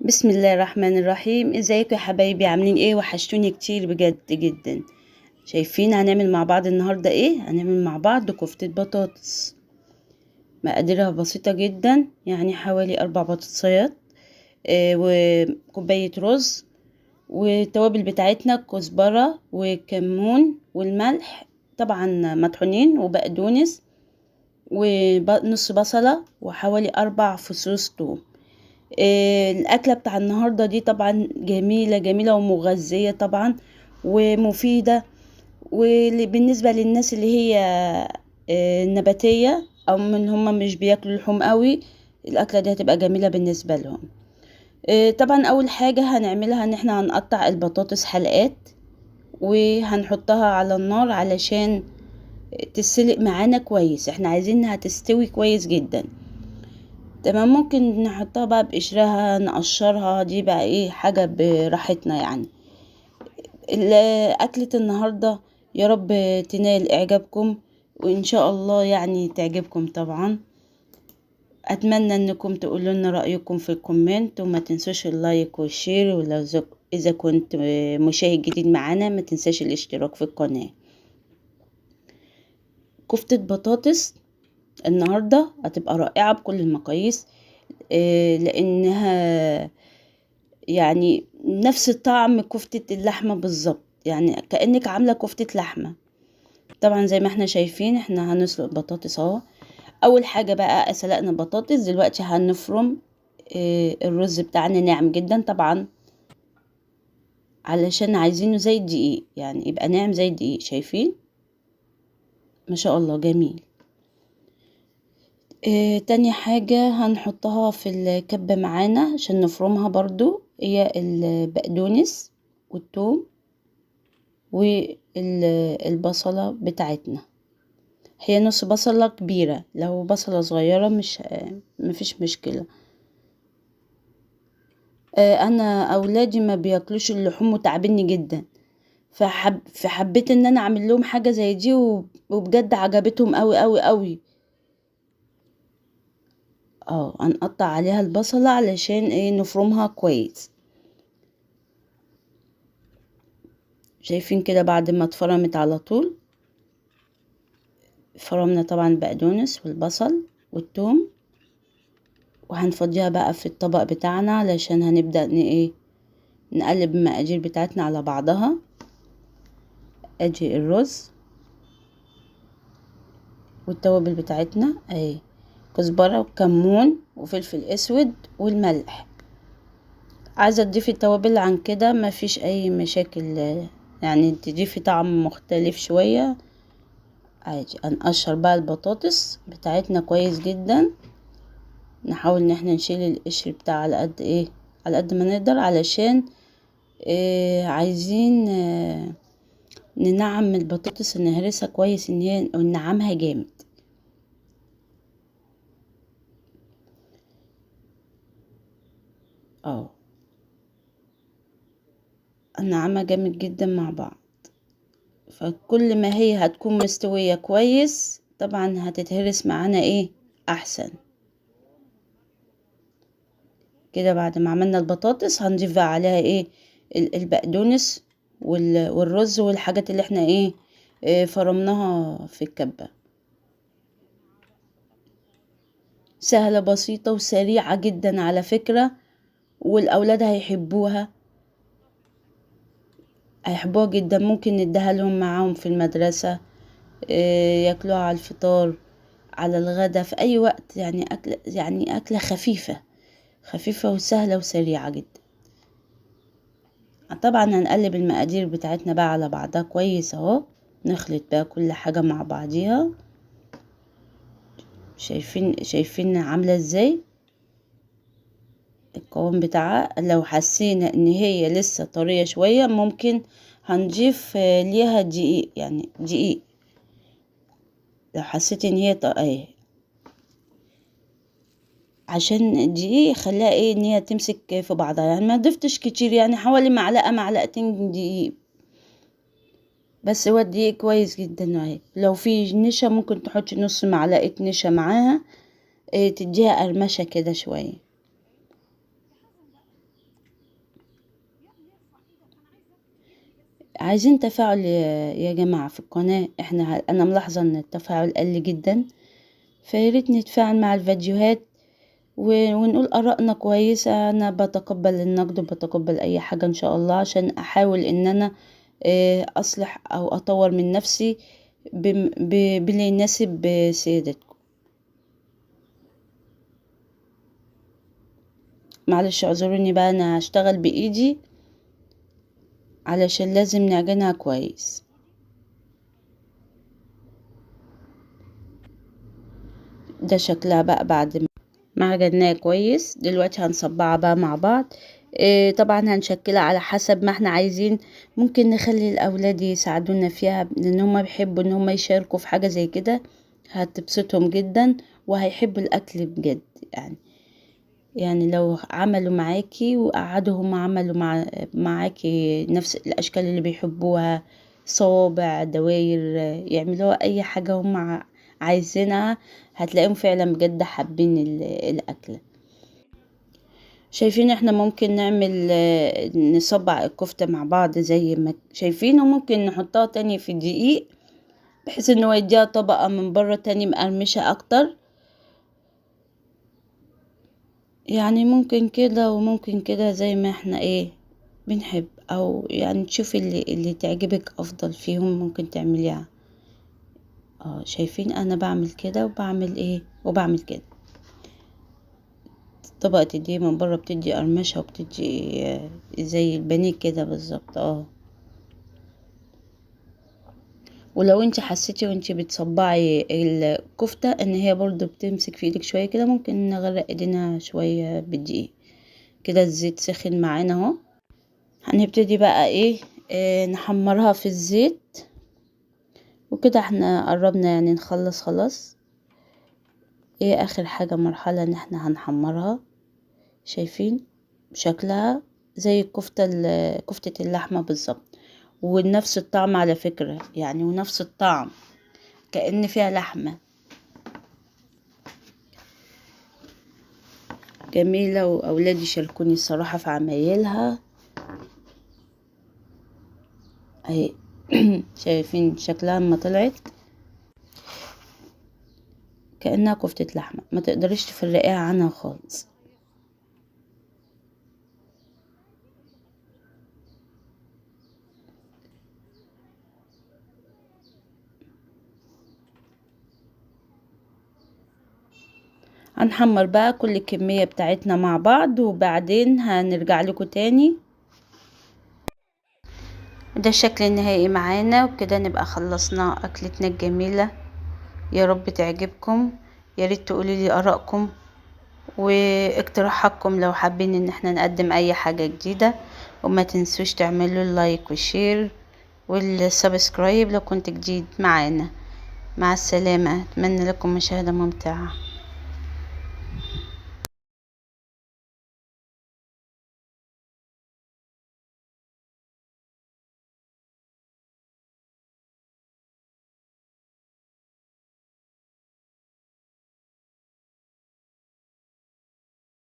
بسم الله الرحمن الرحيم. ازيكم يا حبايبي؟ عاملين ايه؟ وحشتوني كتير بجد جدا. شايفين هنعمل مع بعض النهاردة ايه؟ هنعمل مع بعض كفتة بطاطس. مقاديرها بسيطة جدا، يعني حوالي 4 بطاطسيات، وكوباية رز، والتوابل بتاعتنا كزبرة وكمون والملح، طبعا مطحونين، وبقدونس، ونص بصلة، وحوالي 4 فصوص توم. الأكلة بتاع النهاردة دي طبعا جميلة جميلة ومغذية طبعا ومفيدة. وبالنسبة للناس اللي هي نباتية أو من هم مش بياكلوا لحوم قوي، الأكلة دي هتبقى جميلة بالنسبة لهم. طبعا أول حاجة هنعملها إن احنا هنقطع البطاطس حلقات، وهنحطها على النار علشان تسلق معانا كويس. احنا عايزينها تستوي كويس جدا. تمام، ممكن نحطها بقى بقشرها، نقشرها، دي بقى ايه حاجة براحتنا يعني. أكلة النهاردة يا رب تنال إعجابكم، وإن شاء الله يعني تعجبكم طبعا. أتمنى أنكم تقولوا لنا رأيكم في الكومنت، وما تنسوش اللايك والشير، إذا كنت مشاهد جديد معانا ما تنساش الاشتراك في القناة. كفتة بطاطس النهاردة هتبقى رائعة بكل المقاييس، لأنها يعني نفس طعم كفتة اللحمة بالظبط، يعني كأنك عاملة كفتة لحمة. طبعا زي ما احنا شايفين احنا هنسلق بطاطس اهو. اول حاجة بقى سلقنا بطاطس، دلوقتي هنفرم الرز بتاعنا ناعم جدا طبعا، علشان عايزينه زي الدقيق، يعني يبقى ناعم زي الدقيق. شايفين ما شاء الله جميل. تاني حاجة هنحطها في الكبة معانا عشان نفرمها برضو، هي البقدونس والثوم والبصلة بتاعتنا. هي نص بصلة كبيرة، لو بصلة صغيرة مش مفيش مشكلة. انا اولادي ما بياكلوش اللحوم وتعبني جدا، فحبيت ان انا اعمل لهم حاجة زي دي، وبجد عجبتهم قوي قوي قوي. هنقطع عليها البصلة علشان ايه نفرمها كويس. شايفين كده بعد ما اتفرمت على طول فرمنا طبعا البقدونس والبصل والثوم، وهنفضيها بقى في الطبق بتاعنا علشان هنبدأ ايه نقلب المقادير بتاعتنا على بعضها. ادي الرز والتوابل بتاعتنا اهي، كزبرة وكمون وفلفل اسود والملح. عايزة تضيفي التوابل عن كده ما فيش اي مشاكل، يعني تضيفي طعم مختلف شوية عادي. هنقشر بقى البطاطس بتاعتنا كويس جدا، نحاول ان احنا نشيل القشر بتاع على قد ايه، على قد ما نقدر، علشان عايزين ننعم البطاطس، نهرسها كويس، ان هي ننعمها جامد. اه ننعمها جامد جدا مع بعض، فكل ما هي هتكون مستوية كويس طبعا هتتهرس معانا ايه احسن. كده بعد ما عملنا البطاطس هنضيف بقى عليها ايه البقدونس والرز والحاجات اللي احنا ايه فرمناها في الكبة. سهلة بسيطة وسريعة جدا على فكرة، والأولاد هيحبوها جدا. ممكن نديها لهم معاهم في المدرسة، ياكلوها على الفطار، على الغدا، في أي وقت. يعني أكلة خفيفة خفيفة وسهلة وسريعة جدا. طبعا هنقلب المقادير بتاعتنا بقى على بعضها كويس اهو، نخلط بقى كل حاجة مع بعضيها. شايفين عاملة ازاي القوام بتاعها. لو حسينا ان هي لسه طرية شوية ممكن هنضيف ليها دقيق، يعني دقيق. لو حسيت ان هي اهي، عشان الدقيق يخليها ايه ان هي تمسك في بعضها، يعني ما ضفتش كتير، يعني حوالي معلقة معلقتين دقيق بس. هو الدقيق كويس جدا اهي. لو في نشا ممكن تحطي نص معلقة نشا معاها، تديها قرمشة كده شوية. عايزين تفاعل يا جماعة في القناة. انا ملاحظة ان التفاعل قل جدا، فياريت نتفاعل مع الفيديوهات ونقول آرائنا كويسة. انا بتقبل النقد وبتقبل اي حاجة ان شاء الله، عشان احاول ان انا اصلح او اطور من نفسي باللي يناسب سيادتكم. معلش اعذروني بقى، انا هشتغل بايدي علشان لازم نعجنها كويس. ده شكلها بقى بعد ما عجناها كويس. دلوقتي هنصبعها بقى مع بعض. طبعا هنشكلها على حسب ما احنا عايزين. ممكن نخلي الاولاد يساعدونا فيها، لان هم بيحبوا ان هم يشاركوا في حاجة زي كده، هتبسطهم جدا وهيحبوا الاكل بجد. يعني لو عملوا معاكي وقعدوا هم عملوا معاكي نفس الاشكال اللي بيحبوها، صوابع، دواير، يعملوا اي حاجة هم عايزينها، هتلاقيهم فعلا بجد حابين الاكل. شايفين احنا ممكن نعمل نصبع الكفتة مع بعض زي ما شايفين، وممكن نحطها تاني في الدقيق بحيث انه يديها طبقة من بره تاني مقرمشة اكتر. يعني ممكن كده وممكن كده زي ما احنا بنحب، او يعني تشوفي اللي تعجبك افضل فيهم ممكن تعمليها. شايفين انا بعمل كده وبعمل كده. طبقة دي من بره بتدي قرمشة وبتدي زي البانيه كده بالظبط. ولو انت حسيتي وانت بتصبعي الكفتة ان هي برضو بتمسك في ايدك شوية كده، ممكن نغرق ايدينا شوية بالدقيق كده. الزيت سخن معانا اهو. هنبتدي بقى نحمرها في الزيت. وكده احنا قربنا يعني نخلص خلاص. اخر حاجة مرحلة ان احنا هنحمرها. شايفين شكلها زي كفتة اللحمة بالظبط، ونفس الطعم على فكرة يعني، ونفس الطعم كأن فيها لحمة جميلة. وأولادي شاركوني الصراحة في عمايلها اهي. شايفين شكلها لما طلعت كأنها كفتة لحمة، ما تقدريش تفرقيها عنها خالص. هنحمر بقى كل الكمية بتاعتنا مع بعض، وبعدين هنرجع لكم تاني. ده الشكل النهائي معانا، وكده نبقى خلصنا أكلتنا الجميلة. يا رب تعجبكم. يا ريت تقولوا لي آرائكم واقتراحاتكم لو حابين ان احنا نقدم اي حاجة جديدة. وما تنسوش تعملوا اللايك والشير والسبسكرايب لو كنت جديد معانا. مع السلامة، اتمنى لكم مشاهدة ممتعة.